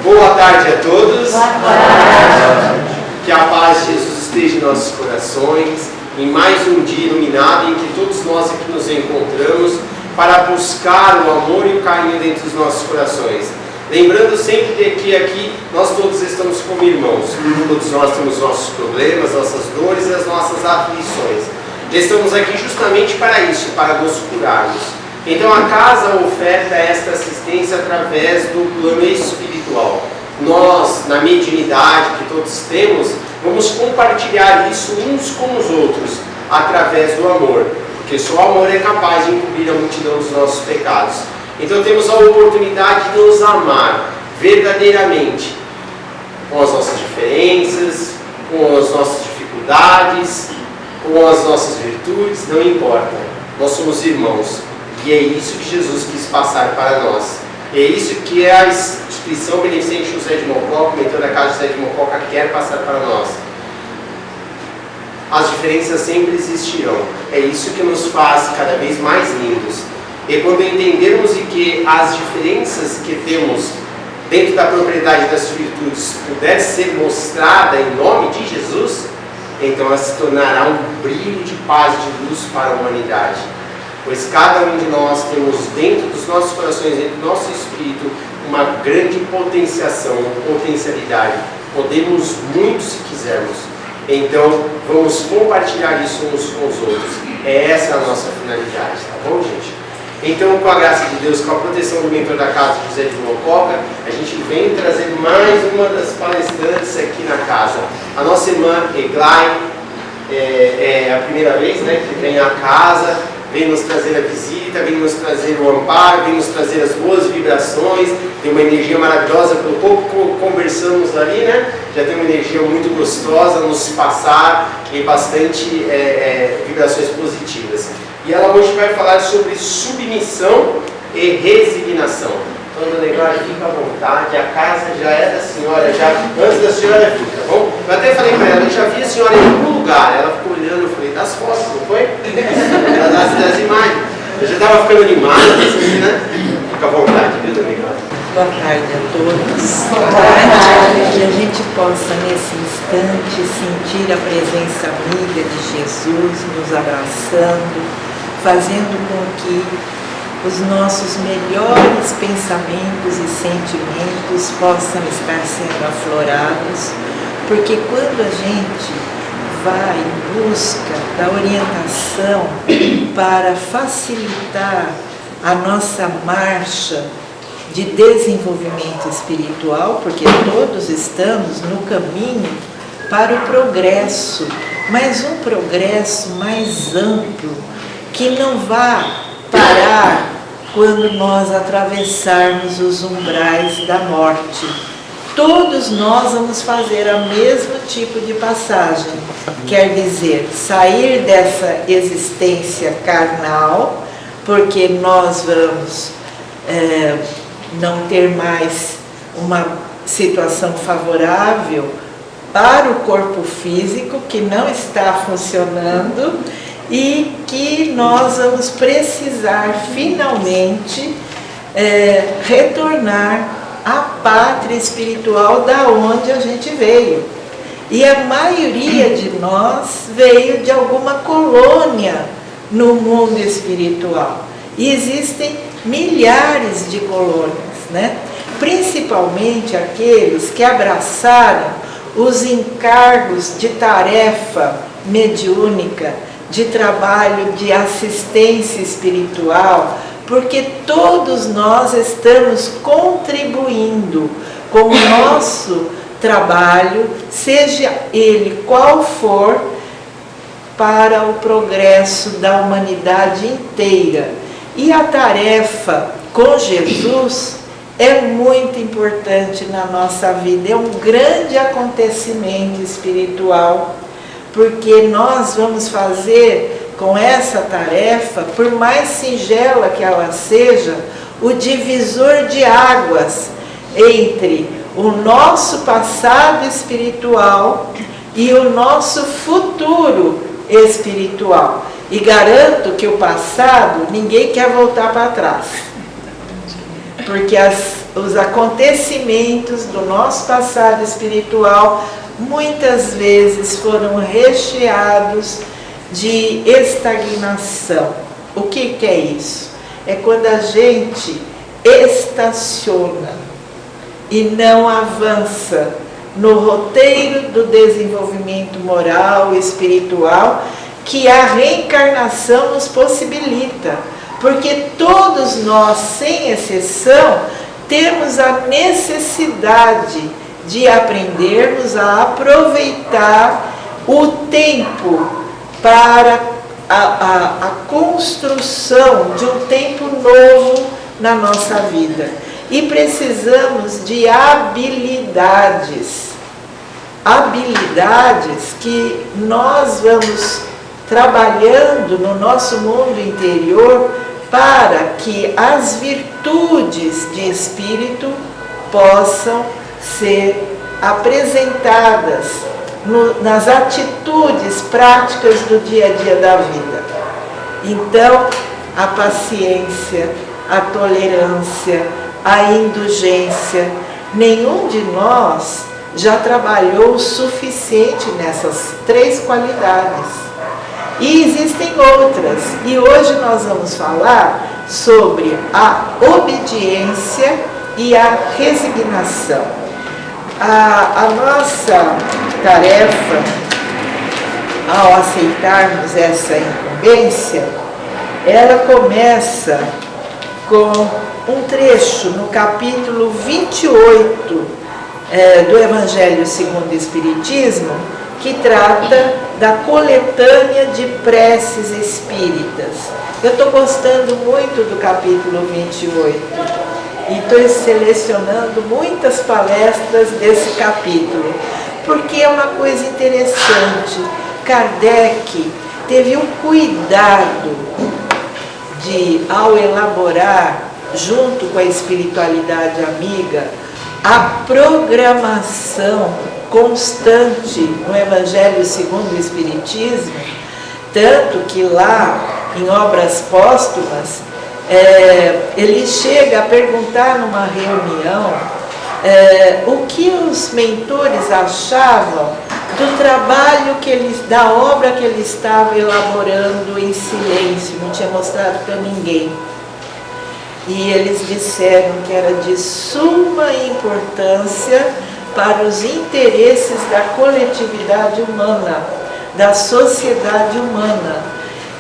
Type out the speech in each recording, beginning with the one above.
Boa tarde a todos. Boa tarde. Que a paz de Jesus esteja em nossos corações, em mais um dia iluminado em que todos nós aqui nos encontramos para buscar o amor e o carinho dentro dos nossos corações. Lembrando sempre de que aqui nós todos estamos como irmãos. Todos nós temos nossos problemas, nossas dores e as nossas aflições. Estamos aqui justamente para isso, para nos curarmos. Então a casa oferta esta assistência através do plano espiritual. Nós, na mediunidade que todos temos, vamos compartilhar isso uns com os outros, através do amor. Porque só o amor é capaz de encobrir a multidão dos nossos pecados. Então temos a oportunidade de nos amar verdadeiramente, com as nossas diferenças, com as nossas dificuldades, com as nossas virtudes, não importa. Nós somos irmãos. E é isso que Jesus quis passar para nós. É isso que a instituição Beneficente José de Mococa, mentor da Casa José de Mococa, quer passar para nós. As diferenças sempre existirão. É isso que nos faz cada vez mais lindos. E quando entendermos que as diferenças que temos dentro da propriedade das virtudes puder ser mostrada em nome de Jesus, então ela se tornará um brilho de paz e de luz para a humanidade. Pois cada um de nós temos dentro dos nossos corações, dentro do nosso espírito, uma grande potenciação, uma potencialidade. Podemos muito se quisermos. Então, vamos compartilhar isso uns com os outros. Essa é a nossa finalidade, tá bom, gente? Então, com a graça de Deus, com a proteção do mentor da casa, José de Mococa, a gente vem trazer mais uma das palestrantes aqui na casa. A nossa irmã Eglai, é a primeira vez, né, que vem à casa, vem nos trazer a visita, vem nos trazer o amparo, vem nos trazer as boas vibrações, tem uma energia maravilhosa, pelo pouco conversamos ali, né? Já tem uma energia muito gostosa a nos passar e bastante vibrações positivas. E ela hoje vai falar sobre submissão e resignação. Então, dona Eglai, fica à vontade, a casa já é da senhora, já antes da senhora vir, tá bom? Eu até falei para ela, eu já vi a senhora em algum lugar. Ela ficou olhando, eu falei, das fotos, não foi? Das imagens. Eu já estava ficando animada, assim, né? Fica à vontade, viu, dona Eglai? Boa tarde a todos. Boa tarde. Que a gente possa, nesse instante, sentir a presença amiga de Jesus nos abraçando, fazendo com que os nossos melhores pensamentos e sentimentos possam estar sendo aflorados, porque quando a gente vai em busca da orientação para facilitar a nossa marcha de desenvolvimento espiritual, porque todos estamos no caminho para o progresso, mas um progresso mais amplo, que não vá parar quando nós atravessarmos os umbrais da morte. Todos nós vamos fazer o mesmo tipo de passagem, quer dizer, sair dessa existência carnal, porque nós vamos não ter mais uma situação favorável para o corpo físico, que não está funcionando, e que nós vamos precisar finalmente retornar à pátria espiritual da onde a gente veio. E a maioria de nós veio de alguma colônia no mundo espiritual. E existem milhares de colônias, né? Principalmente aqueles que abraçaram os encargos de tarefa mediúnica, de trabalho de assistência espiritual, porque todos nós estamos contribuindo com o nosso trabalho, seja ele qual for, para o progresso da humanidade inteira. E a tarefa com Jesus é muito importante na nossa vida, é um grande acontecimento espiritual, porque nós vamos fazer com essa tarefa, por mais singela que ela seja, o divisor de águas entre o nosso passado espiritual e o nosso futuro espiritual. E garanto que o passado, ninguém quer voltar para trás, porque os acontecimentos do nosso passado espiritual muitas vezes foram recheados de estagnação. O que é isso? É quando a gente estaciona e não avança no roteiro do desenvolvimento moral e espiritual que a reencarnação nos possibilita. Porque todos nós, sem exceção, temos a necessidade de aprendermos a aproveitar o tempo para a construção de um tempo novo na nossa vida. E precisamos de habilidades. Habilidades que nós vamos trabalhando no nosso mundo interior para que as virtudes de espírito possam ser apresentadas nas atitudes práticas do dia a dia da vida. Então, a paciência, a tolerância, a indulgência, nenhum de nós já trabalhou o suficiente nessas 3 qualidades. E existem outras, e hoje nós vamos falar sobre a obediência e a resignação. A nossa tarefa, ao aceitarmos essa incumbência, ela começa com um trecho no capítulo 28 do Evangelho segundo o Espiritismo, que trata da coletânea de preces espíritas. Eu estou gostando muito do capítulo 28 e estou selecionando muitas palestras desse capítulo, porque é uma coisa interessante. Kardec teve um cuidado de, ao elaborar, junto com a espiritualidade amiga, a programação constante no Evangelho segundo o Espiritismo, tanto que lá, em Obras Póstumas, ele chega a perguntar numa reunião o que os mentores achavam do trabalho da obra que ele estava elaborando em silêncio, não tinha mostrado para ninguém. E eles disseram que era de suma importância para os interesses da coletividade humana, da sociedade humana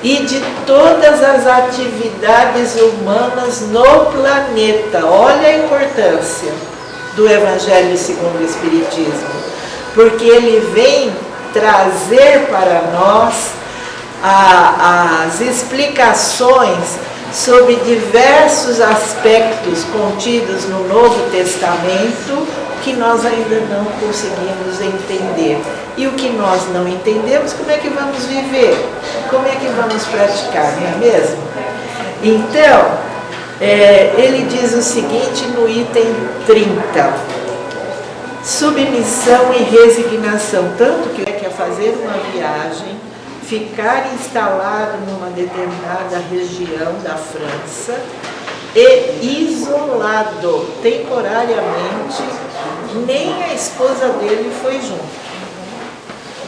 e de todas as atividades humanas no planeta. Olha a importância do Evangelho segundo o Espiritismo, porque ele vem trazer para nós as explicações sobre diversos aspectos contidos no Novo Testamento que nós ainda não conseguimos entender. E o que nós não entendemos, como é que vamos viver? Como é que vamos praticar, não é mesmo? Então, ele diz o seguinte no item 30. Submissão e resignação, tanto que quer fazer uma viagem, ficar instalado numa determinada região da França e isolado temporariamente, nem a esposa dele foi junto.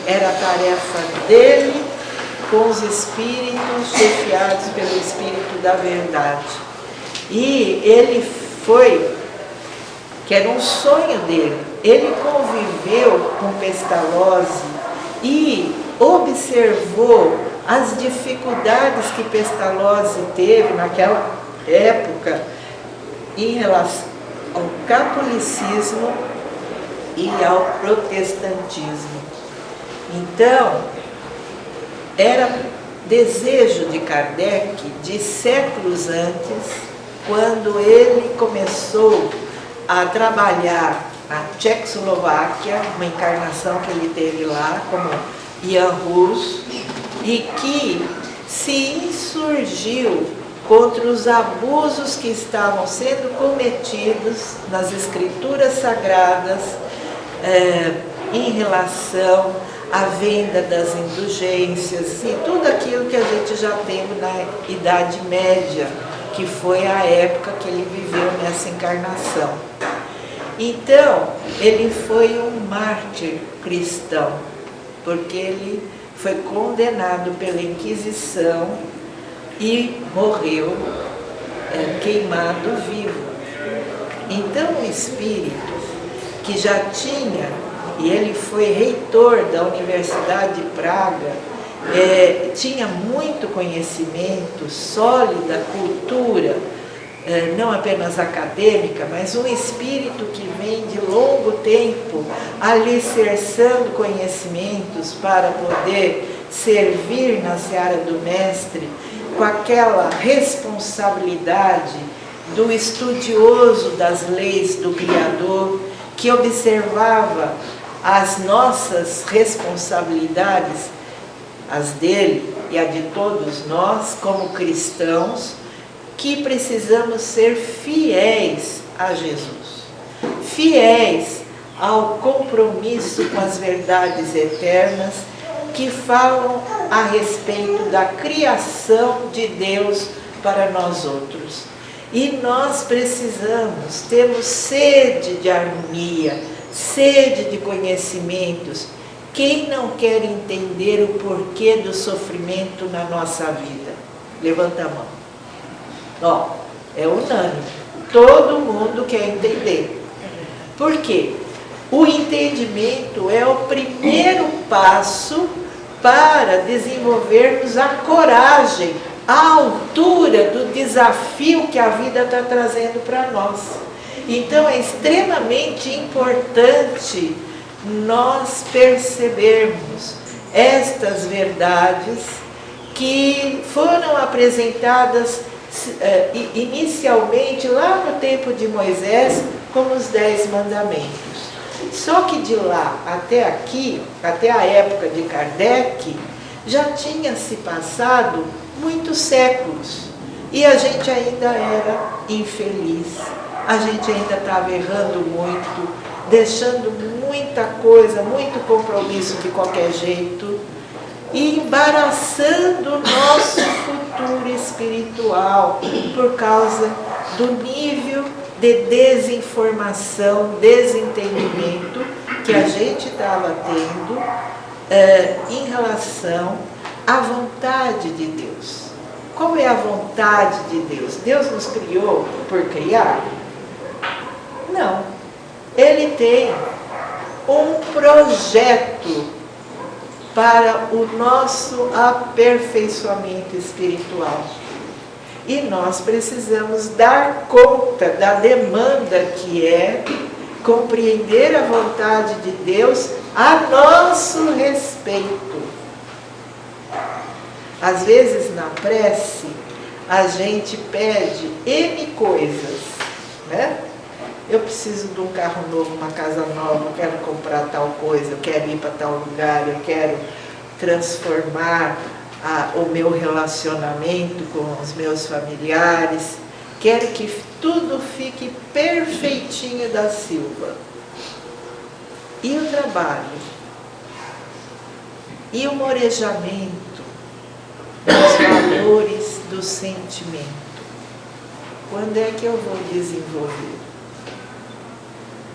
Era a tarefa dele com os espíritos chefiados pelo Espírito da Verdade. E ele foi, que era um sonho dele, ele conviveu com Pestalozzi e observou as dificuldades que Pestalozzi teve naquela época em relação ao catolicismo e ao protestantismo. Então, era desejo de Kardec de séculos antes, quando ele começou a trabalhar na Tchecoslováquia, uma encarnação que ele teve lá como Jan Hus, e que se insurgiu contra os abusos que estavam sendo cometidos nas escrituras sagradas em relação à venda das indulgências e tudo aquilo que a gente já teve na Idade Média, que foi a época que ele viveu nessa encarnação. Então, ele foi um mártir cristão, porque ele foi condenado pela Inquisição e morreu queimado vivo. Então, o espírito que já tinha, e ele foi reitor da Universidade de Praga, tinha muito conhecimento, sólida cultura, não apenas acadêmica, mas um espírito que vem de longo tempo alicerçando conhecimentos para poder servir na seara do mestre, com aquela responsabilidade do estudioso das leis do Criador, que observava as nossas responsabilidades, as dele e a de todos nós, como cristãos, que precisamos ser fiéis a Jesus, fiéis ao compromisso com as verdades eternas que falam a respeito da criação de Deus para nós outros. E nós precisamos, temos sede de harmonia, sede de conhecimentos. Quem não quer entender o porquê do sofrimento na nossa vida? Levanta a mão. Ó, é unânime. Todo mundo quer entender. Por quê? O entendimento é o primeiro passo para desenvolvermos a coragem, a altura do desafio que a vida está trazendo para nós. Então é extremamente importante nós percebermos estas verdades que foram apresentadas inicialmente lá no tempo de Moisés como os 10 mandamentos. Só que de lá até aqui, até a época de Kardec, já tinha se passado muitos séculos e a gente ainda era infeliz, a gente ainda estava errando muito, deixando muita coisa, muito compromisso de qualquer jeito e embaraçando o nosso futuro espiritual por causa do nível de desinformação, desentendimento que a gente estava tendo em relação à vontade de Deus. Como é a vontade de Deus? Deus nos criou por criar? Não. Ele tem um projeto para o nosso aperfeiçoamento espiritual. E nós precisamos dar conta da demanda que é compreender a vontade de Deus a nosso respeito. Às vezes na prece a gente pede N coisas, né? Eu preciso de um carro novo, uma casa nova, eu quero comprar tal coisa, eu quero ir para tal lugar, eu quero transformar o meu relacionamento com os meus familiares, quero que tudo fique perfeitinho da Silva. E o trabalho? E o morejamento dos valores do sentimento? Quando é que eu vou desenvolver?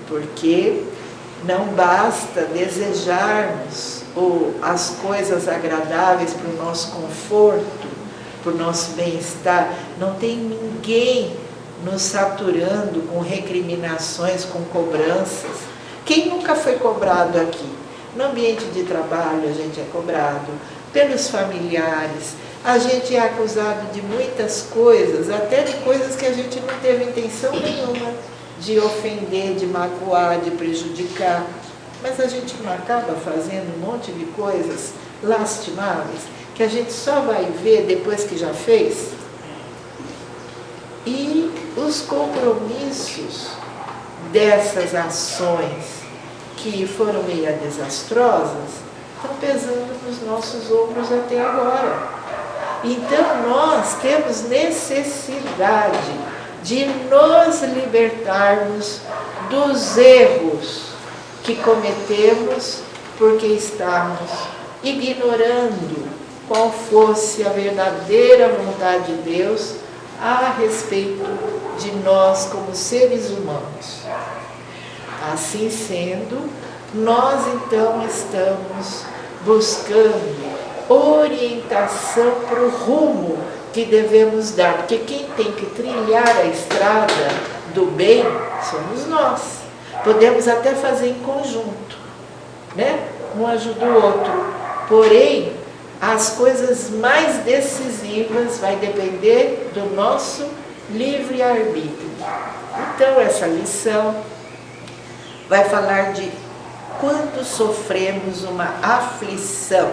Porque não basta desejarmos as coisas agradáveis para o nosso conforto, para o nosso bem-estar. Não tem ninguém nos saturando com recriminações, com cobranças. Quem nunca foi cobrado aqui? No ambiente de trabalho a gente é cobrado, pelos familiares, a gente é acusado de muitas coisas, até de coisas que a gente não teve intenção nenhuma de ofender, de magoar, de prejudicar. Mas a gente não acaba fazendo um monte de coisas lastimáveis que a gente só vai ver depois que já fez? E os compromissos dessas ações que foram meio desastrosas estão pesando nos nossos ombros até agora. Então nós temos necessidade de nos libertarmos dos erros que cometemos porque estamos ignorando qual fosse a verdadeira vontade de Deus a respeito de nós como seres humanos. Assim sendo, nós então estamos buscando orientação para o rumo que devemos dar, porque quem tem que trilhar a estrada do bem somos nós. Podemos até fazer em conjunto, né? Um ajuda o outro, porém as coisas mais decisivas vai depender do nosso livre-arbítrio. Então essa lição vai falar de quando sofremos uma aflição.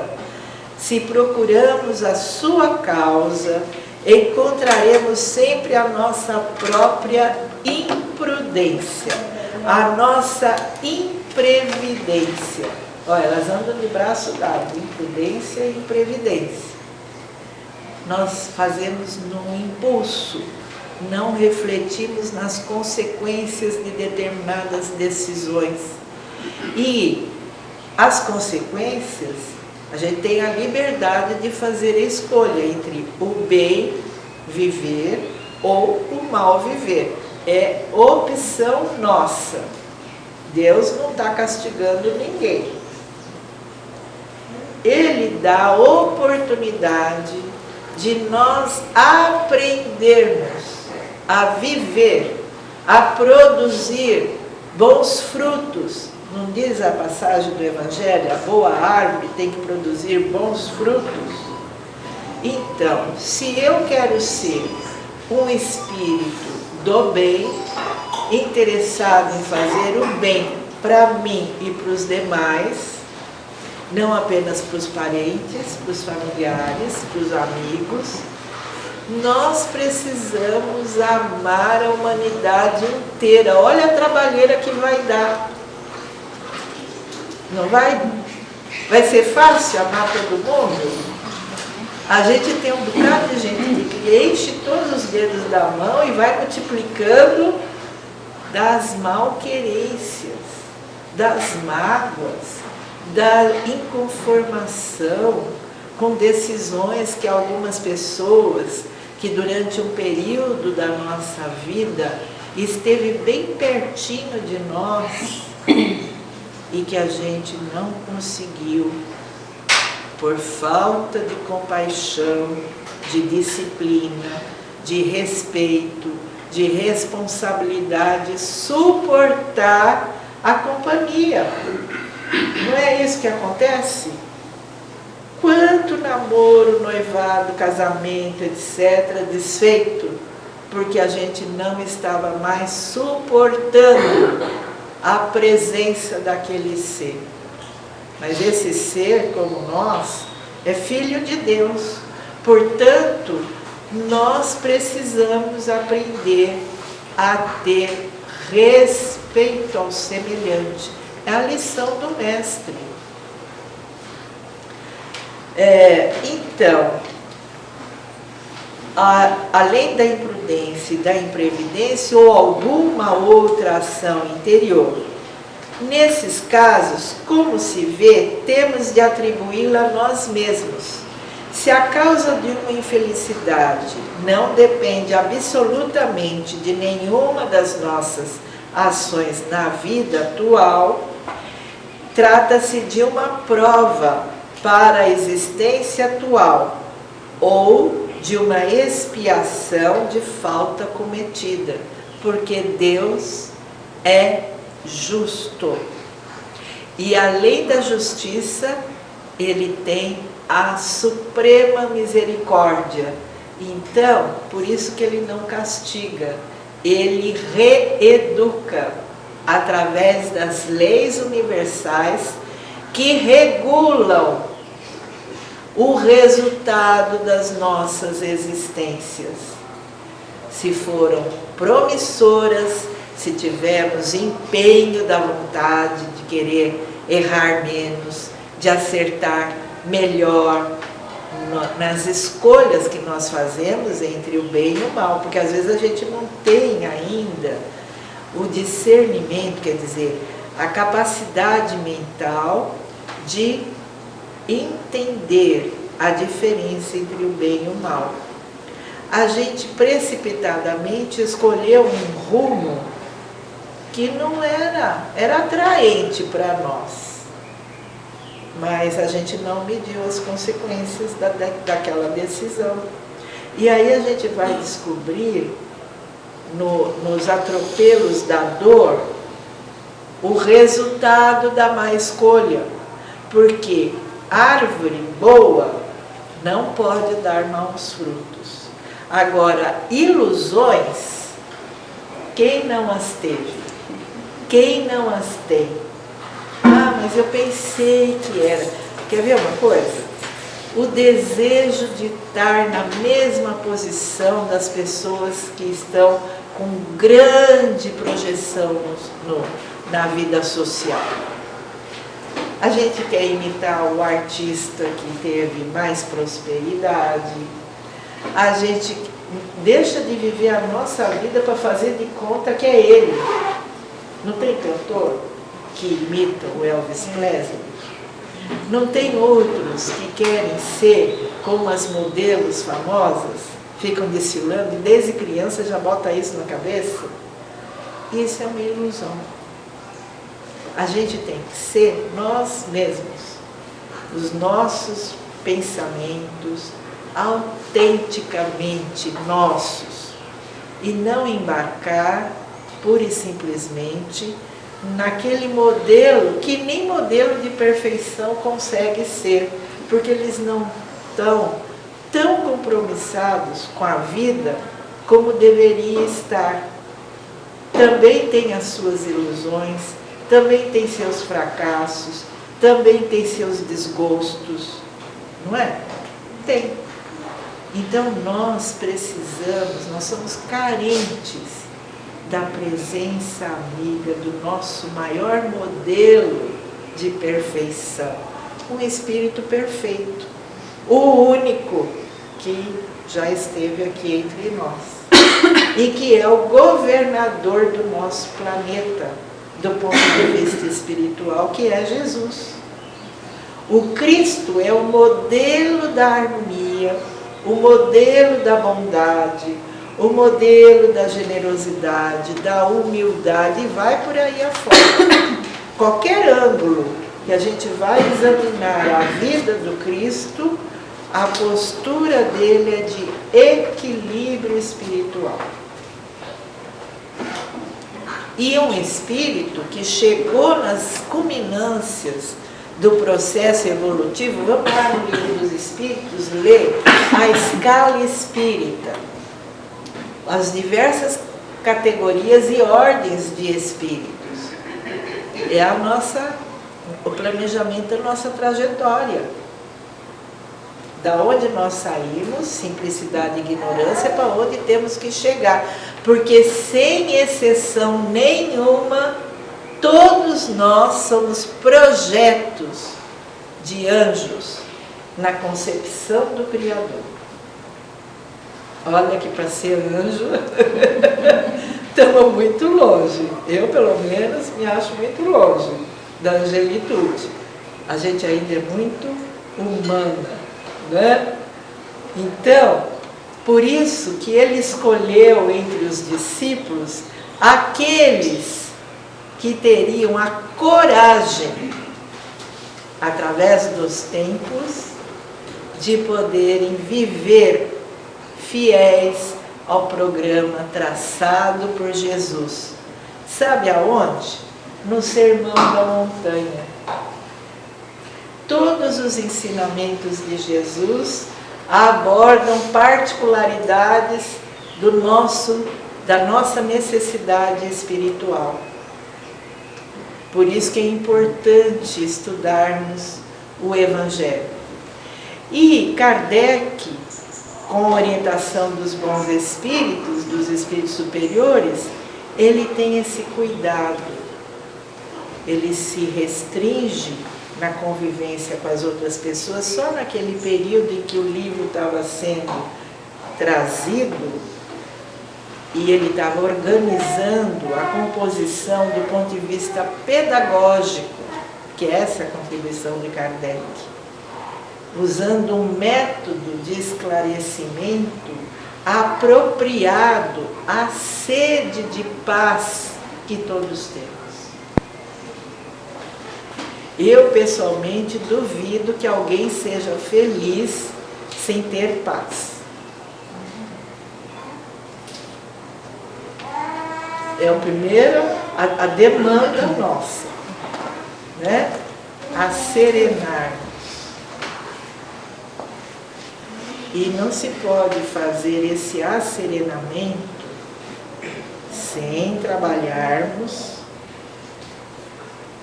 Se procuramos a sua causa, encontraremos sempre a nossa própria imprudência, a nossa imprevidência. Olha, elas andam de braço dado, imprudência e imprevidência. Nós fazemos num impulso, não refletimos nas consequências de determinadas decisões. E as consequências, a gente tem a liberdade de fazer a escolha entre o bem viver ou o mal viver. É opção nossa. Deus não está castigando ninguém. Ele dá a oportunidade de nós aprendermos a viver, a produzir bons frutos. Não diz a passagem do Evangelho, a boa árvore tem que produzir bons frutos? Então, se eu quero ser um espírito do bem, interessado em fazer o bem para mim e para os demais, não apenas para os parentes, para os familiares, para os amigos, nós precisamos amar a humanidade inteira. Olha a trabalheira que vai dar. Não vai? Vai ser fácil amar todo mundo? A gente tem um bocado de gente que enche todos os dedos da mão e vai multiplicando das malquerências, das mágoas, da inconformação com decisões que algumas pessoas, que durante um período da nossa vida esteve bem pertinho de nós e que a gente não conseguiu, por falta de compaixão, de disciplina, de respeito, de responsabilidade, suportar a companhia. Não é isso que acontece? Quanto namoro, noivado, casamento, etc., desfeito, porque a gente não estava mais suportando a presença daquele ser. Mas esse ser, como nós, é filho de Deus. Portanto, nós precisamos aprender a ter respeito ao semelhante. É a lição do mestre. Então, além da imprudência e da imprevidência ou alguma outra ação interior, nesses casos, como se vê, temos de atribuí-la a nós mesmos. Se a causa de uma infelicidade não depende absolutamente de nenhuma das nossas ações na vida atual, trata-se de uma prova para a existência atual ou de uma expiação de falta cometida, porque Deus é justo. E além da justiça, Ele tem a suprema misericórdia. Então, por isso que Ele não castiga, Ele reeduca através das leis universais que regulam o resultado das nossas existências. Se foram promissoras, se tivermos empenho da vontade de querer errar menos, de acertar melhor nas escolhas que nós fazemos entre o bem e o mal, porque às vezes a gente não tem ainda o discernimento, quer dizer, a capacidade mental de entender a diferença entre o bem e o mal. a gente precipitadamente escolheu um rumo que não era atraente para nós. Mas a gente não mediu as consequências daquela decisão. E aí a gente vai descobrir, nos atropelos da dor, o resultado da má escolha. Porque árvore boa não pode dar maus frutos. Agora, ilusões, quem não as teve? Quem não as tem? Ah, mas eu pensei que era. Quer ver uma coisa? O desejo de estar na mesma posição das pessoas que estão com grande projeção na vida social. A gente quer imitar o artista que teve mais prosperidade. A gente deixa de viver a nossa vida para fazer de conta que é ele. Não tem cantor que imita o Elvis Presley? Não tem outros que querem ser como as modelos famosas, ficam desfilando e desde criança já bota isso na cabeça? Isso é uma ilusão. A gente tem que ser nós mesmos, os nossos pensamentos autenticamente nossos, e não embarcar pura e simplesmente naquele modelo que nem modelo de perfeição consegue ser, porque eles não estão tão compromissados com a vida como deveria estar. Também tem as suas ilusões, também tem seus fracassos, também tem seus desgostos, não é? Tem. Então nós precisamos, nós somos carentes da presença amiga do nosso maior modelo de perfeição, um Espírito perfeito, o único que já esteve aqui entre nós e que é o governador do nosso planeta, do ponto de vista espiritual, que é Jesus. O Cristo é o modelo da harmonia, o modelo da bondade, o modelo da generosidade, da humildade, e vai por aí afora. Qualquer ângulo que a gente vai examinar a vida do Cristo, a postura dele é de equilíbrio espiritual. E um espírito que chegou nas culminâncias do processo evolutivo, vamos lá no Livro dos Espíritos ler a escala espírita, as diversas categorias e ordens de espíritos. É o planejamento da nossa trajetória. Da onde nós saímos, simplicidade e ignorância, para onde temos que chegar. Porque sem exceção nenhuma, todos nós somos projetos de anjos na concepção do Criador. Olha que para ser anjo, estamos muito longe. Eu, pelo menos, me acho muito longe da angelitude. A gente ainda é muito humana, né? Então, por isso que ele escolheu entre os discípulos aqueles que teriam a coragem, através dos tempos, de poderem viver fiéis ao programa traçado por Jesus. Sabe aonde? No Sermão da Montanha. Todos os ensinamentos de Jesus abordam particularidades da nossa necessidade espiritual. Por isso que é importante estudarmos o Evangelho. E Kardec, com a orientação dos bons espíritos, dos espíritos superiores, ele tem esse cuidado. Ele se restringe na convivência com as outras pessoas só naquele período em que o livro estava sendo trazido e ele estava organizando a composição do ponto de vista pedagógico, que é essa a contribuição de Kardec, usando um método de esclarecimento apropriado à sede de paz que todos temos. Eu, pessoalmente, duvido que alguém seja feliz sem ter paz. É o primeiro, a demanda nossa, né? A serenar-nos. E não se pode fazer esse asserenamento sem trabalharmos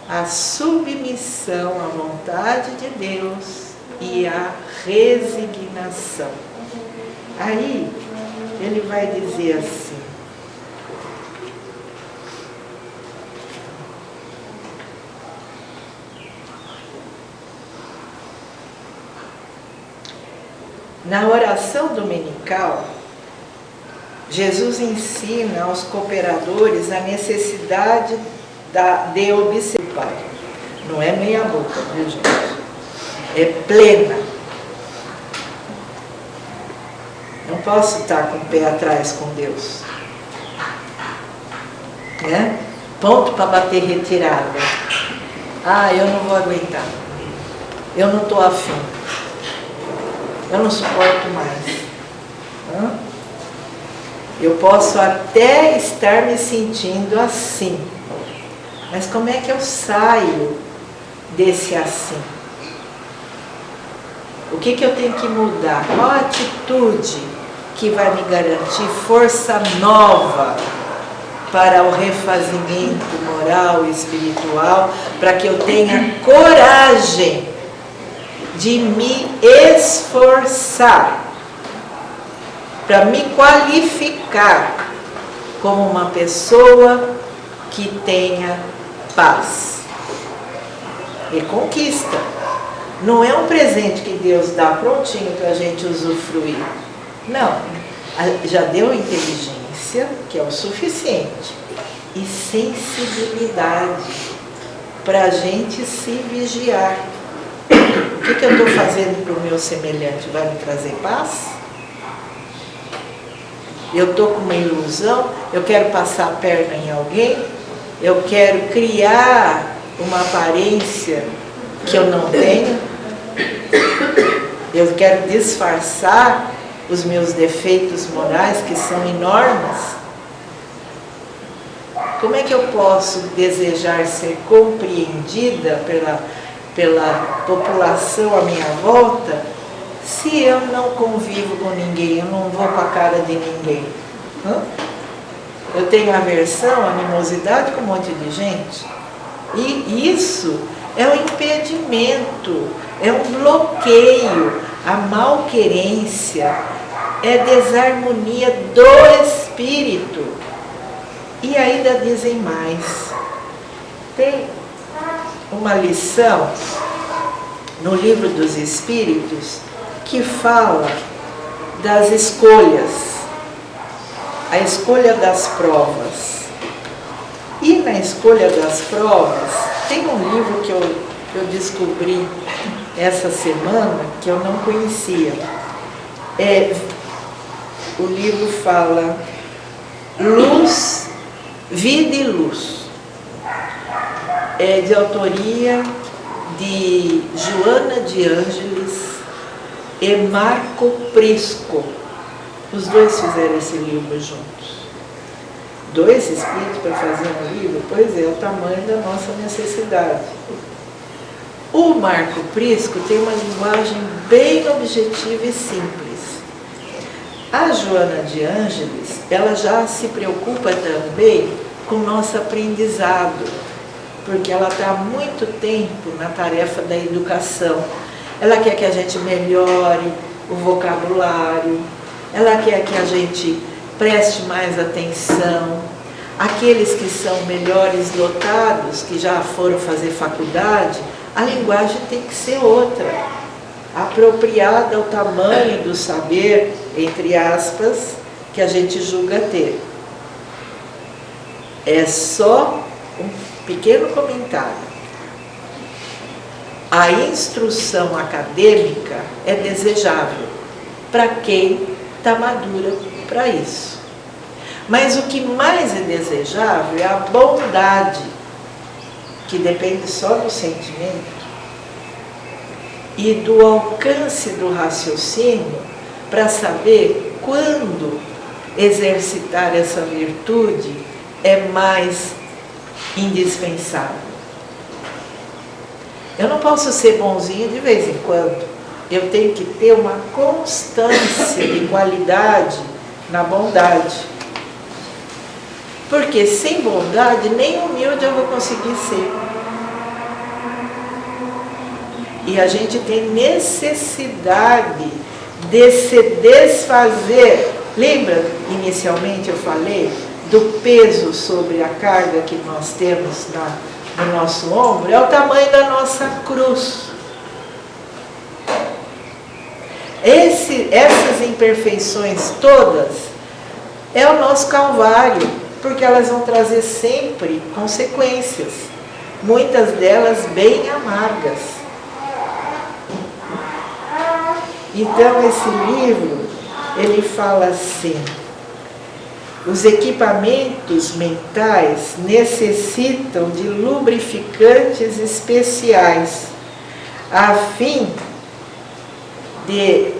a submissão à vontade de Deus e a resignação. Aí ele vai dizer assim: na oração dominical, Jesus ensina aos cooperadores a necessidade de observar. Não é meia boca, viu, gente? É plena. Não posso estar com o pé atrás com Deus, né? Ponto para bater retirada. Ah, eu não vou aguentar. Eu não estou afim. Eu não suporto mais. Eu posso até estar me sentindo assim, mas como é que eu saio desse assim? O que eu tenho que mudar? Qual a atitude que vai me garantir força nova para o refazimento moral e espiritual, para que eu tenha coragem de me esforçar, para me qualificar como uma pessoa que tenha paz e conquista. Não é um presente que Deus dá prontinho para a gente usufruir. Não, já deu inteligência, que é o suficiente, e sensibilidade para a gente se vigiar. O que eu estou fazendo para o meu semelhante? Vai me trazer paz? Eu estou com uma ilusão? Eu quero passar a perna em alguém? Eu quero criar uma aparência que eu não tenho? Eu quero disfarçar os meus defeitos morais, que são enormes? Como é que eu posso desejar ser compreendida pela população à minha volta, se eu não convivo com ninguém, eu não vou com a cara de ninguém? Eu tenho aversão, animosidade com um monte de gente. E isso é um impedimento, é um bloqueio. A malquerência é desarmonia do espírito. E ainda dizem mais. Tem uma lição no Livro dos Espíritos que fala das escolhas, a escolha das provas. E na escolha das provas, tem um livro que eu descobri essa semana que eu não conhecia. O livro fala Luz, Vida e Luz. É de autoria de Joana de Ângeles e Marco Prisco. Os dois fizeram esse livro juntos. 2 espíritos para fazer um livro? Pois é, o tamanho da nossa necessidade. O Marco Prisco tem uma linguagem bem objetiva e simples. A Joana de Ângeles, ela já se preocupa também com o nosso aprendizado, porque ela está há muito tempo na tarefa da educação. Ela quer que a gente melhore o vocabulário, ela quer que a gente preste mais atenção. Aqueles que são melhores dotados, que já foram fazer faculdade, a linguagem tem que ser outra, apropriada ao tamanho do saber, entre aspas, que a gente julga ter. É só um pequeno comentário. A instrução acadêmica é desejável para quem está madura para isso. Mas o que mais é desejável é a bondade, que depende só do sentimento e do alcance do raciocínio para saber quando exercitar essa virtude é mais indispensável. Eu não posso ser bonzinho de vez em quando. Eu tenho que ter uma constância de qualidade na bondade. Porque sem bondade, nem humilde eu vou conseguir ser. E a gente tem necessidade de se desfazer. Lembra, inicialmente eu falei do peso sobre a carga que nós temos no nosso ombro? É o tamanho da nossa cruz. Essas imperfeições todas é o nosso calvário, porque elas vão trazer sempre consequências, muitas delas bem amargas. Então esse livro, ele fala assim: os equipamentos mentais necessitam de lubrificantes especiais, a fim de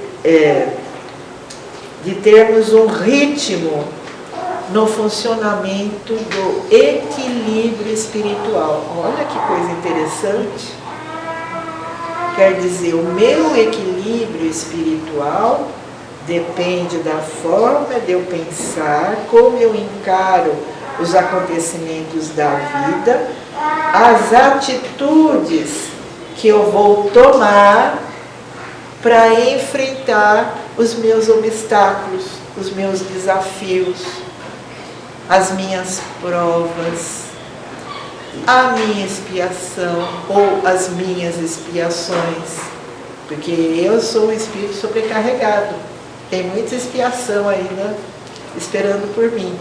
termos um ritmo no funcionamento do equilíbrio espiritual. Olha que coisa interessante. Quer dizer, o meu equilíbrio espiritual depende da forma de eu pensar, como eu encaro os acontecimentos da vida, as atitudes que eu vou tomar para enfrentar os meus obstáculos, os meus desafios, as minhas provas, a minha expiação ou as minhas expiações, porque eu sou um espírito sobrecarregado, tem muita expiação ainda esperando por mim.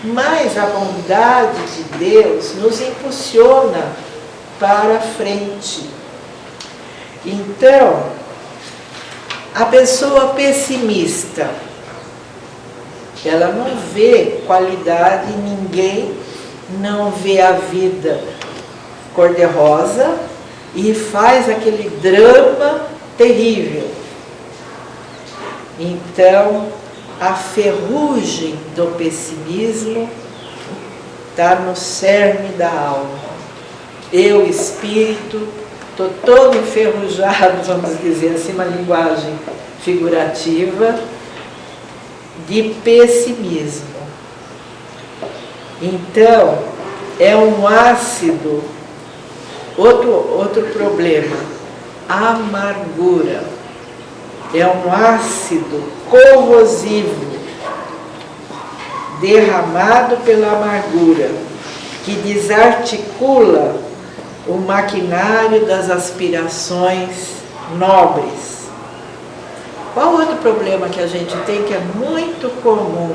Mas a bondade de Deus nos impulsiona para frente. Então, a pessoa pessimista, ela não vê qualidade em ninguém, não vê a vida cor-de-rosa e faz aquele drama terrível. Então, a ferrugem do pessimismo está no cerne da alma. Eu, espírito, estou todo enferrujado, vamos dizer assim, uma linguagem figurativa, de pessimismo. Então, é um ácido, outro problema, amargura. É um ácido corrosivo, derramado pela amargura, que desarticula o maquinário das aspirações nobres. Qual outro problema que a gente tem que é muito comum?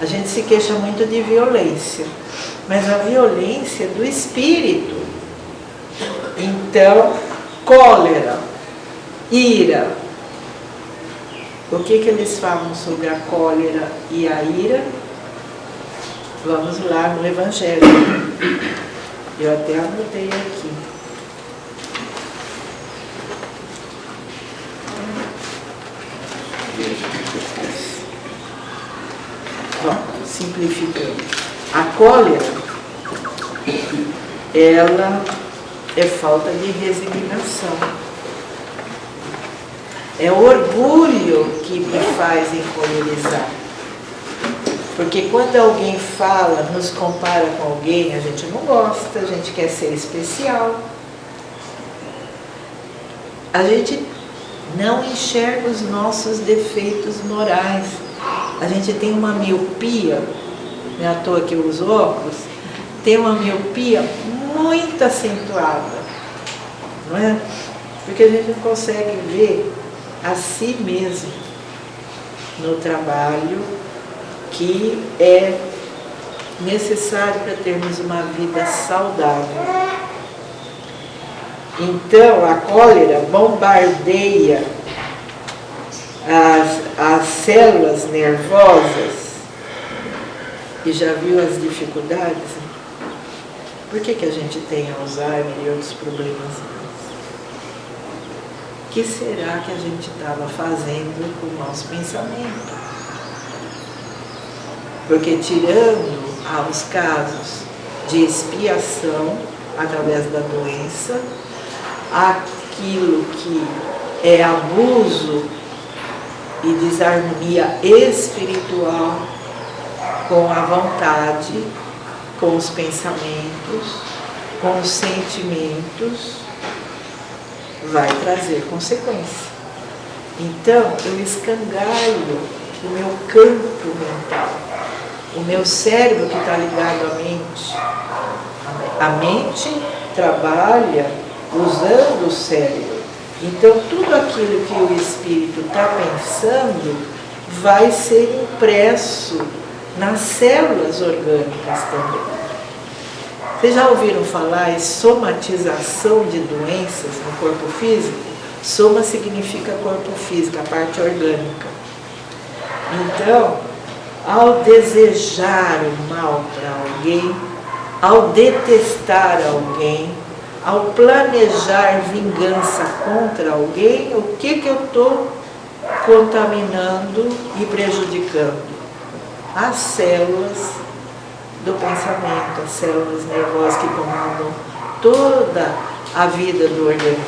A gente se queixa muito de violência, mas a violência é do espírito. Então, cólera, ira. O que eles falam sobre a cólera e a ira? Vamos lá no Evangelho. Eu até anotei aqui. Bom, simplificando. A cólera, ela é falta de resignação. É o orgulho que me faz encolerizar. Porque quando alguém fala, nos compara com alguém, a gente não gosta, a gente quer ser especial. A gente não enxerga os nossos defeitos morais. A gente tem uma miopia, não é à toa que eu uso óculos, tem uma miopia muito acentuada, não é? Porque a gente não consegue ver a si mesmo no trabalho que é necessário para termos uma vida saudável. Então, a cólera bombardeia as células nervosas, e já viu as dificuldades? Por que a gente tem Alzheimer e outros problemas? O que será que a gente estava fazendo com o nosso pensamento? Porque tirando os casos de expiação através da doença, aquilo que é abuso e desarmonia espiritual com a vontade, com os pensamentos, com os sentimentos, vai trazer consequência. Então, eu escangalho o meu campo mental, o meu cérebro que está ligado à mente. A mente trabalha usando o cérebro. Então, tudo aquilo que o espírito está pensando vai ser impresso nas células orgânicas também. Vocês já ouviram falar em somatização de doenças no corpo físico? Soma significa corpo físico, a parte orgânica. Então, ao desejar o mal para alguém, ao detestar alguém, ao planejar vingança contra alguém, o que eu estou contaminando e prejudicando? As células do pensamento, as células nervosas que comandam toda a vida do organismo.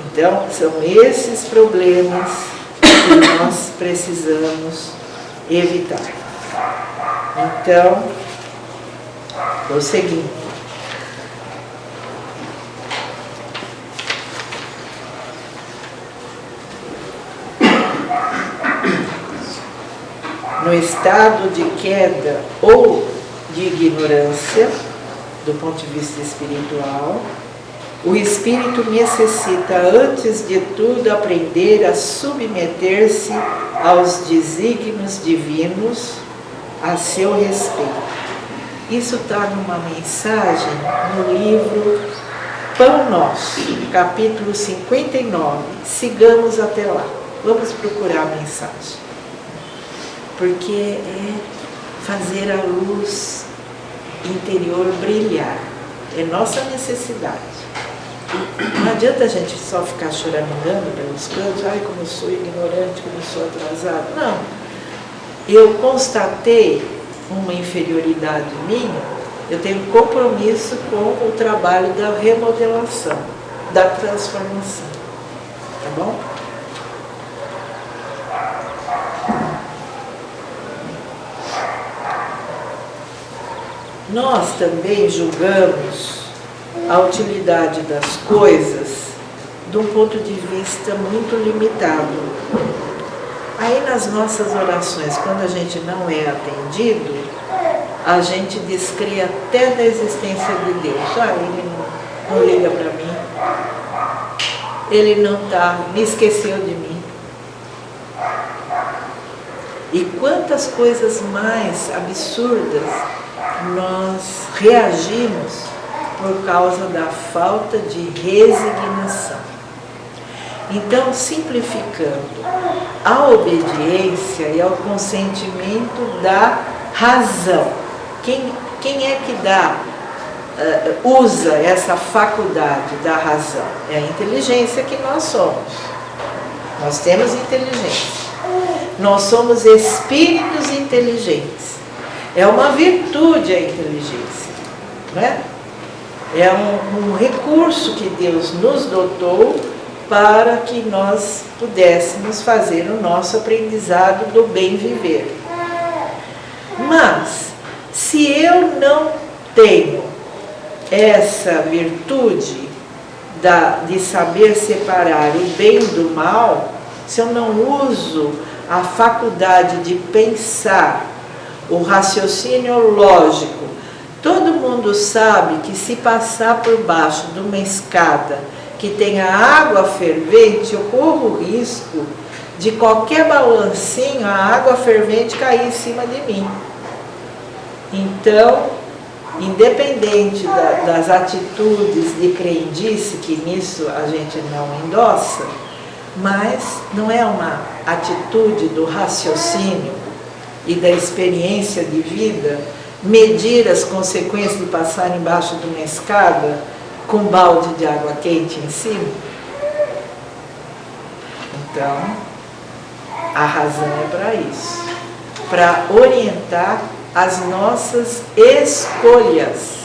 Então, são esses problemas que nós precisamos evitar. Então, prosseguindo. No estado de queda ou de ignorância, do ponto de vista espiritual, o espírito necessita, antes de tudo, aprender a submeter-se aos desígnios divinos a seu respeito. Isso está numa mensagem no livro Pão Nosso, capítulo 59. Sigamos até lá. Vamos procurar a mensagem. Porque é fazer a luz interior brilhar. É nossa necessidade. Não adianta a gente só ficar choramingando pelos cantos, ai, como eu sou ignorante, como eu sou atrasado. Não. Eu constatei uma inferioridade minha, eu tenho compromisso com o trabalho da remodelação, da transformação. Tá bom? Nós também julgamos a utilidade das coisas de um ponto de vista muito limitado. Aí nas nossas orações, quando a gente não é atendido, a gente descrê até da existência de Deus. Ah, ele não liga para mim, ele não me esqueceu de mim. E quantas coisas mais absurdas nós reagimos por causa da falta de resignação. Então, simplificando, a obediência e ao consentimento da razão. Quem é que usa essa faculdade da razão? É a inteligência que nós somos. Nós temos inteligência. Nós somos espíritos inteligentes. É uma virtude a inteligência, não é? É um recurso que Deus nos dotou para que nós pudéssemos fazer o nosso aprendizado do bem viver. Mas, se eu não tenho essa virtude de saber separar o bem do mal, se eu não uso a faculdade de pensar, o raciocínio lógico, todo mundo sabe que se passar por baixo de uma escada que tenha água fervente, eu corro o risco de qualquer balancinho, a água fervente cair em cima de mim. Então, independente das atitudes de crendice, que nisso a gente não endossa, mas não é uma atitude do raciocínio e da experiência de vida medir as consequências de passar embaixo de uma escada com um balde de água quente em cima? Então, a razão é para isso, para orientar as nossas escolhas.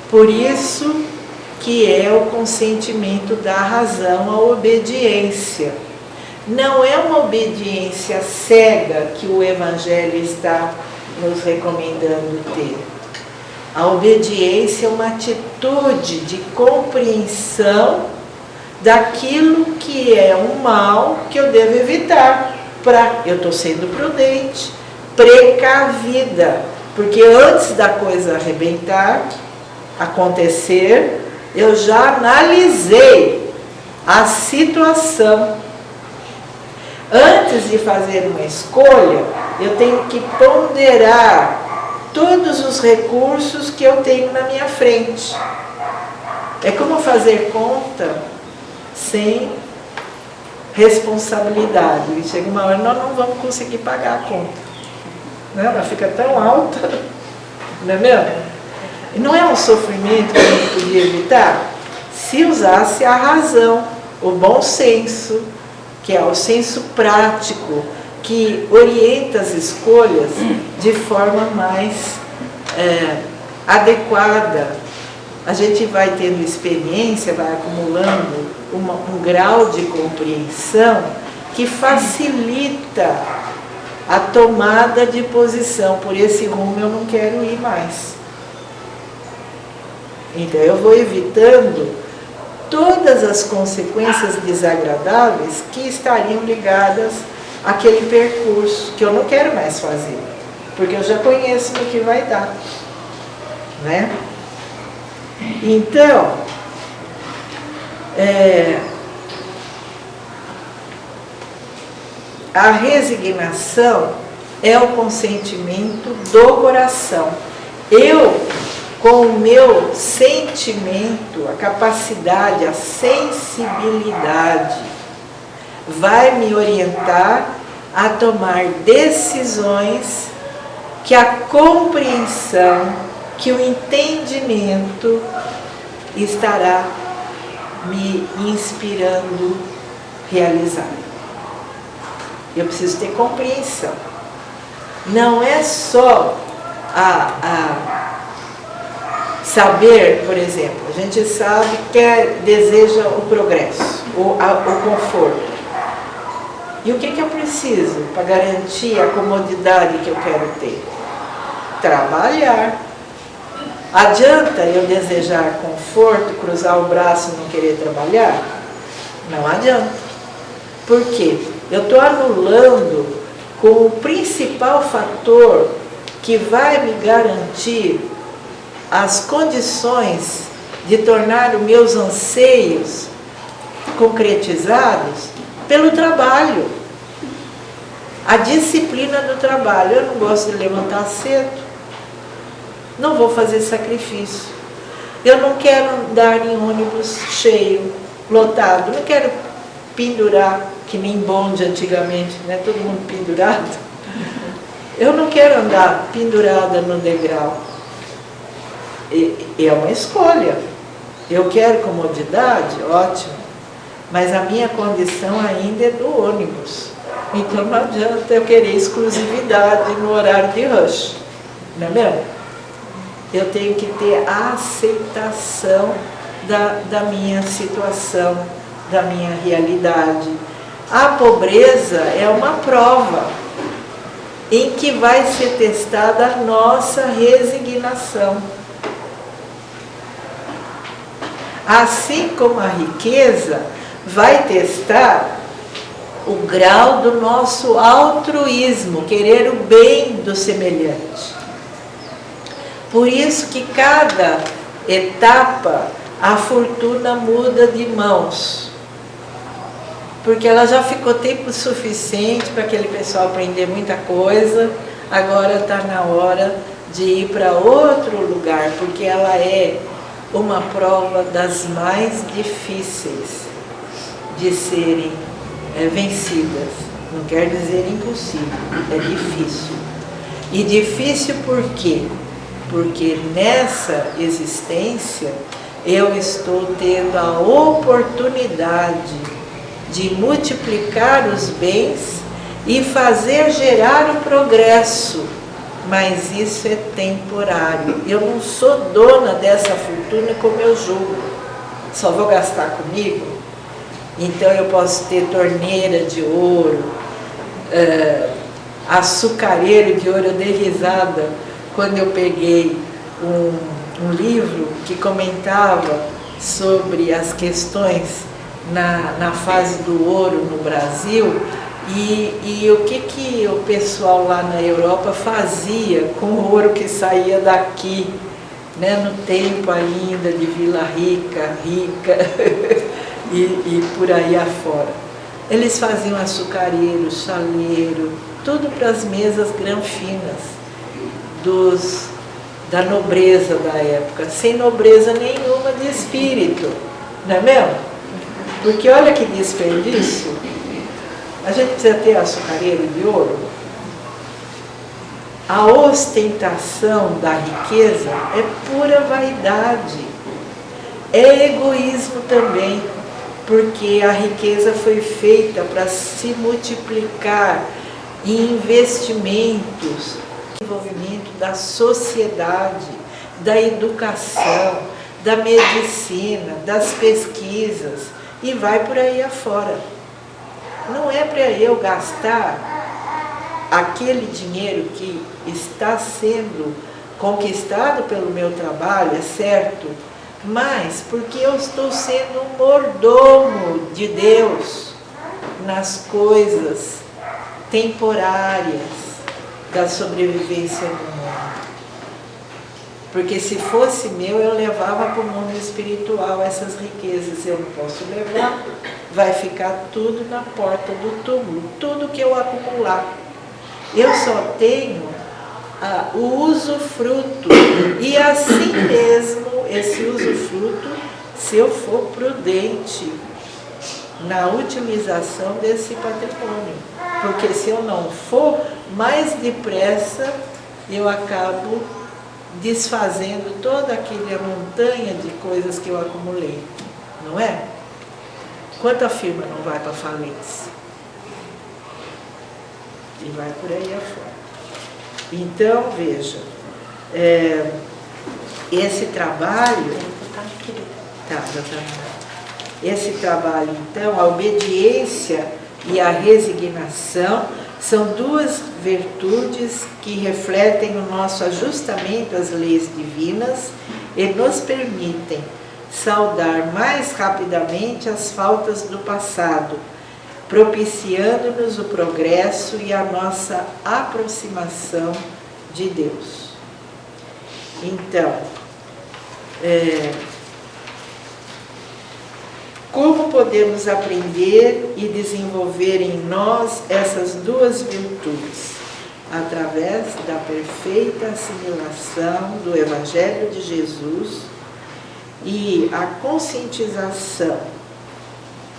Por isso que é o consentimento da razão à obediência. Não é uma obediência cega que o Evangelho está nos recomendando ter. A obediência é uma atitude de compreensão daquilo que é um mal que eu devo evitar. Eu estou sendo prudente, precavida, porque antes da coisa arrebentar, acontecer, eu já analisei a situação. Antes de fazer uma escolha, eu tenho que ponderar todos os recursos que eu tenho na minha frente. É como fazer conta sem responsabilidade. E chega uma hora, nós não vamos conseguir pagar a conta. Né? Ela fica tão alta, não é mesmo? E não é um sofrimento que a gente podia evitar se usasse a razão, o bom senso, que é o senso prático, que orienta as escolhas de forma mais adequada. A gente vai tendo experiência, vai acumulando um grau de compreensão que facilita a tomada de posição. Por esse rumo eu não quero ir mais. Então eu vou evitando todas as consequências desagradáveis que estariam ligadas àquele percurso que eu não quero mais fazer, porque eu já conheço o que vai dar, né? Então, a resignação é o consentimento do coração. Eu, com o meu sentimento, a capacidade, a sensibilidade, vai me orientar a tomar decisões que a compreensão, que o entendimento estará me inspirando a realizar. Eu preciso ter compreensão. Não é só saber, por exemplo, a gente sabe que deseja o progresso, o conforto. E o que eu preciso para garantir a comodidade que eu quero ter? Trabalhar. Adianta eu desejar conforto, cruzar o braço e não querer trabalhar? Não adianta. Por quê? Eu estou anulando com o principal fator que vai me garantir as condições de tornar os meus anseios concretizados pelo trabalho. A disciplina do trabalho. Eu não gosto de levantar cedo, não vou fazer sacrifício. Eu não quero andar em ônibus cheio, lotado, não quero pendurar, que nem bonde antigamente, né? Todo mundo pendurado. Eu não quero andar pendurada no degrau. É uma escolha. Eu quero comodidade, ótimo, mas a minha condição ainda é do ônibus. Então não adianta eu querer exclusividade no horário de rush, não é mesmo? Eu tenho que ter a aceitação da minha situação, da minha realidade. A pobreza é uma prova em que vai ser testada a nossa resignação. Assim como a riqueza vai testar o grau do nosso altruísmo, querer o bem do semelhante. Por isso que cada etapa a fortuna muda de mãos, porque ela já ficou tempo suficiente para aquele pessoal aprender muita coisa, agora está na hora de ir para outro lugar, porque ela é uma prova das mais difíceis. de serem vencidas. Não quer dizer impossível, é difícil. E difícil por quê? Porque nessa existência eu estou tendo a oportunidade de multiplicar os bens e fazer gerar o progresso. Mas isso é temporário. Eu não sou dona dessa fortuna como eu julgo. Só vou gastar comigo. Então eu posso ter torneira de ouro, açucareiro de ouro. Eu dei risada quando eu peguei um livro que comentava sobre as questões na fase do ouro no Brasil. E o que o pessoal lá na Europa fazia com o ouro que saía daqui, né, no tempo ainda de Vila Rica e por aí afora. Eles faziam açucareiro, chaleiro, tudo para as mesas granfinas da nobreza da época, sem nobreza nenhuma de espírito, não é mesmo? Porque olha que desperdício. A gente precisa ter açucareiro de ouro. A ostentação da riqueza é pura vaidade, é egoísmo também, porque a riqueza foi feita para se multiplicar em investimentos, desenvolvimento da sociedade, da educação, da medicina, das pesquisas, e vai por aí afora. Não é para eu gastar aquele dinheiro que está sendo conquistado pelo meu trabalho, é certo, mas porque eu estou sendo um mordomo de Deus nas coisas temporárias da sobrevivência no mundo. Porque se fosse meu, eu levava para o mundo espiritual essas riquezas. Eu não posso levar, vai ficar tudo na porta do túmulo, tudo que eu acumular. Eu só tenho o usufruto, e assim mesmo esse usufruto, se eu for prudente na utilização desse patrimônio. Porque se eu não for, mais depressa eu acabo desfazendo toda aquela montanha de coisas que eu acumulei, não é? Quanta firma não vai para falência? E vai por aí afora. Então, veja, esse trabalho... Esse trabalho, então, a obediência e a resignação são duas virtudes que refletem o nosso ajustamento às leis divinas e nos permitem saldar mais rapidamente as faltas do passado, propiciando-nos o progresso e a nossa aproximação de Deus. Então, como podemos aprender e desenvolver em nós essas duas virtudes? Através da perfeita assimilação do Evangelho de Jesus e a conscientização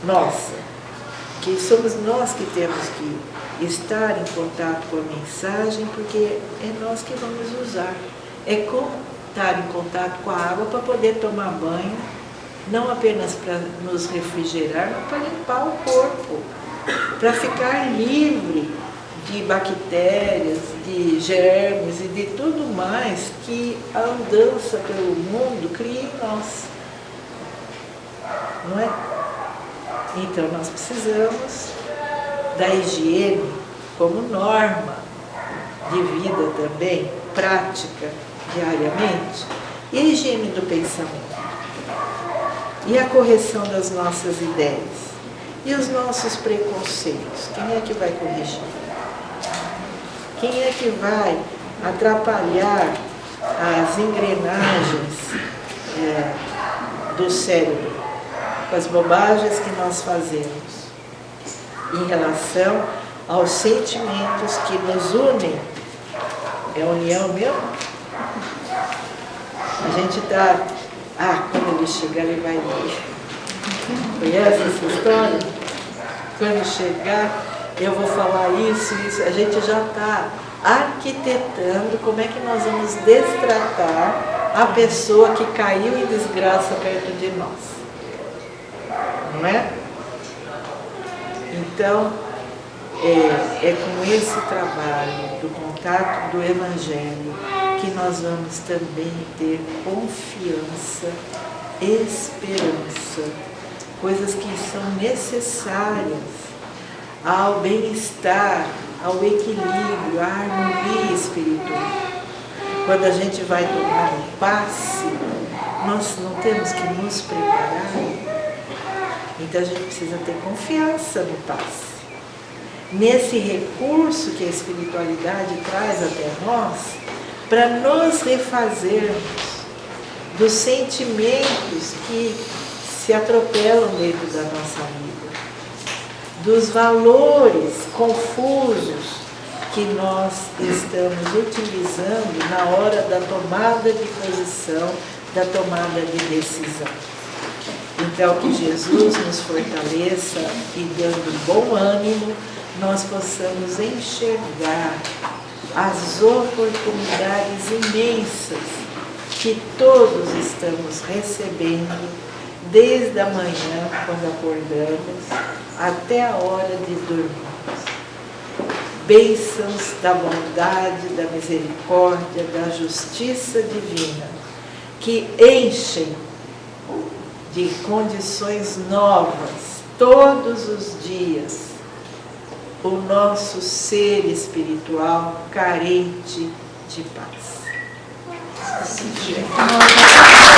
nossa, que somos nós que temos que estar em contato com a mensagem, porque é nós que vamos usar. É como estar em contato com a água para poder tomar banho, não apenas para nos refrigerar, mas para limpar o corpo, para ficar livre de bactérias, de germes e de tudo mais que a andança pelo mundo cria em nós. Não é? Então nós precisamos da higiene como norma de vida também, prática diariamente, e a higiene do pensamento. E a correção das nossas ideias e os nossos preconceitos. Quem é que vai corrigir? Quem é que vai atrapalhar as engrenagens do cérebro com as bobagens que nós fazemos em relação aos sentimentos que nos unem? É união mesmo? A gente está... quando ele chegar, ele vai ler. Conhece essa história? quando chegar, eu vou falar isso. A gente já está arquitetando como é que nós vamos destratar a pessoa que caiu em desgraça perto de nós. Não é? Então, é com esse trabalho do contato do Evangelho que nós vamos também ter confiança, esperança, coisas que são necessárias ao bem-estar, ao equilíbrio, à harmonia espiritual. Quando a gente vai tomar um passe, nós não temos que nos preparar. Então a gente precisa ter confiança no passe. Nesse recurso que a espiritualidade traz até nós, para nos refazermos dos sentimentos que se atropelam dentro da nossa vida, dos valores confusos que nós estamos utilizando na hora da tomada de posição, da tomada de decisão. Então, que Jesus nos fortaleça e, dando bom ânimo, nós possamos enxergar as oportunidades imensas que todos estamos recebendo desde a manhã, quando acordamos, até a hora de dormirmos. Bênçãos da bondade, da misericórdia, da justiça divina, que enchem de condições novas todos os dias o nosso ser espiritual carente de paz.